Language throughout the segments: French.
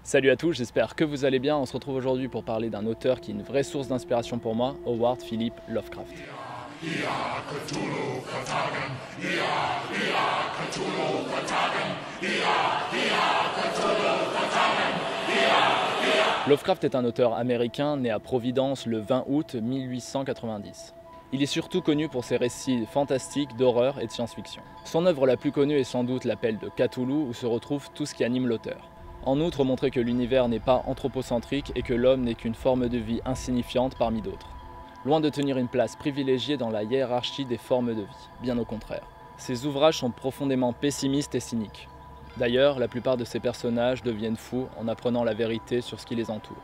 Salut à tous, j'espère que vous allez bien. On se retrouve aujourd'hui pour parler d'un auteur qui est une vraie source d'inspiration pour moi, Howard Philip Lovecraft. Lovecraft est un auteur américain né à Providence le 20 août 1890. Il est surtout connu pour ses récits fantastiques, d'horreur et de science-fiction. Son œuvre la plus connue est sans doute l'appel de Cthulhu, où se retrouve tout ce qui anime l'auteur. En outre, montrer que l'univers n'est pas anthropocentrique et que l'homme n'est qu'une forme de vie insignifiante parmi d'autres. Loin de tenir une place privilégiée dans la hiérarchie des formes de vie, bien au contraire. Ses ouvrages sont profondément pessimistes et cyniques. D'ailleurs, la plupart de ces personnages deviennent fous en apprenant la vérité sur ce qui les entoure.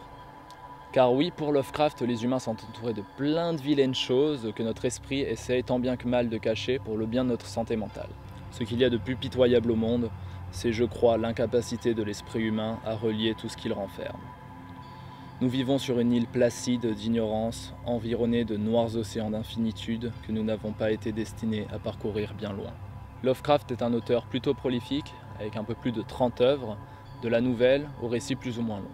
Car oui, pour Lovecraft, les humains sont entourés de plein de vilaines choses que notre esprit essaye tant bien que mal de cacher pour le bien de notre santé mentale. Ce qu'il y a de plus pitoyable au monde, c'est, je crois, l'incapacité de l'esprit humain à relier tout ce qu'il renferme. Nous vivons sur une île placide d'ignorance, environnée de noirs océans d'infinitude que nous n'avons pas été destinés à parcourir bien loin. Lovecraft est un auteur plutôt prolifique, avec un peu plus de 30 œuvres, de la nouvelle aux récits plus ou moins longs.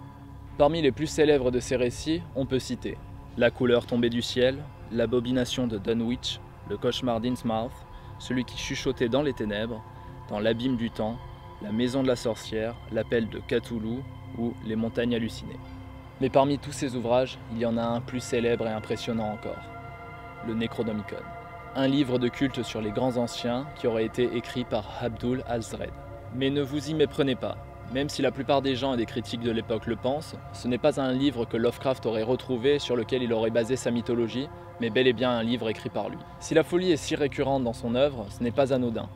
Parmi les plus célèbres de ces récits, on peut citer La couleur tombée du ciel, L'abomination de Dunwich, Le cauchemar d'Innsmouth, Celui qui chuchotait dans les ténèbres, Dans l'abîme du temps, La maison de la sorcière, L'appel de Cthulhu ou Les montagnes hallucinées. Mais parmi tous ces ouvrages, il y en a un plus célèbre et impressionnant encore, le Necronomicon. Un livre de culte sur les grands anciens qui aurait été écrit par Abdul al-Zred. Mais ne vous y méprenez pas. Même si la plupart des gens et des critiques de l'époque le pensent, ce n'est pas un livre que Lovecraft aurait retrouvé sur lequel il aurait basé sa mythologie, mais bel et bien un livre écrit par lui. Si la folie est si récurrente dans son œuvre, ce n'est pas anodin.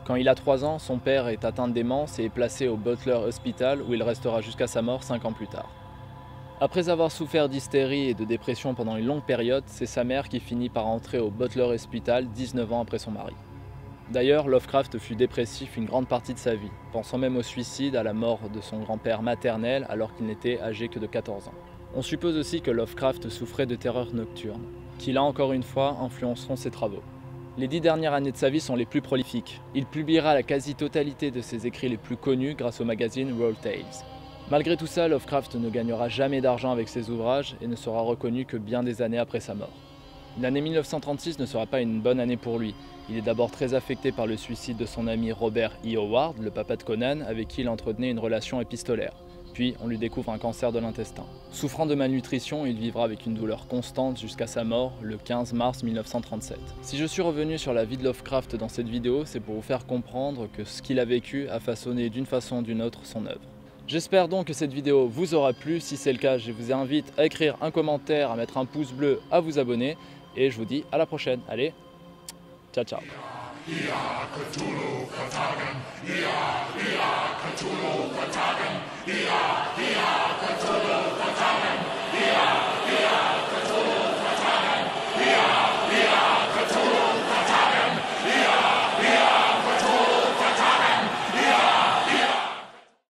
Quand il a 3 ans, son père est atteint de démence et est placé au Butler Hospital où il restera jusqu'à sa mort 5 ans plus tard. Après avoir souffert d'hystérie et de dépression pendant une longue période, c'est sa mère qui finit par entrer au Butler Hospital 19 ans après son mari. D'ailleurs, Lovecraft fut dépressif une grande partie de sa vie, pensant même au suicide à la mort de son grand-père maternel alors qu'il n'était âgé que de 14 ans. On suppose aussi que Lovecraft souffrait de terreurs nocturnes, qui là encore une fois influenceront ses travaux. Les 10 dernières années de sa vie sont les plus prolifiques. Il publiera la quasi-totalité de ses écrits les plus connus grâce au magazine Roll Tales. Malgré tout ça, Lovecraft ne gagnera jamais d'argent avec ses ouvrages et ne sera reconnu que bien des années après sa mort. L'année 1936 ne sera pas une bonne année pour lui. Il est d'abord très affecté par le suicide de son ami Robert E. Howard, le papa de Conan, avec qui il entretenait une relation épistolaire. Puis, on lui découvre un cancer de l'intestin. Souffrant de malnutrition, il vivra avec une douleur constante jusqu'à sa mort, le 15 mars 1937. Si je suis revenu sur la vie de Lovecraft dans cette vidéo, c'est pour vous faire comprendre que ce qu'il a vécu a façonné d'une façon ou d'une autre son œuvre. J'espère donc que cette vidéo vous aura plu. Si c'est le cas, je vous invite à écrire un commentaire, à mettre un pouce bleu, à vous abonner. Et je vous dis à la prochaine. Allez, ciao ciao.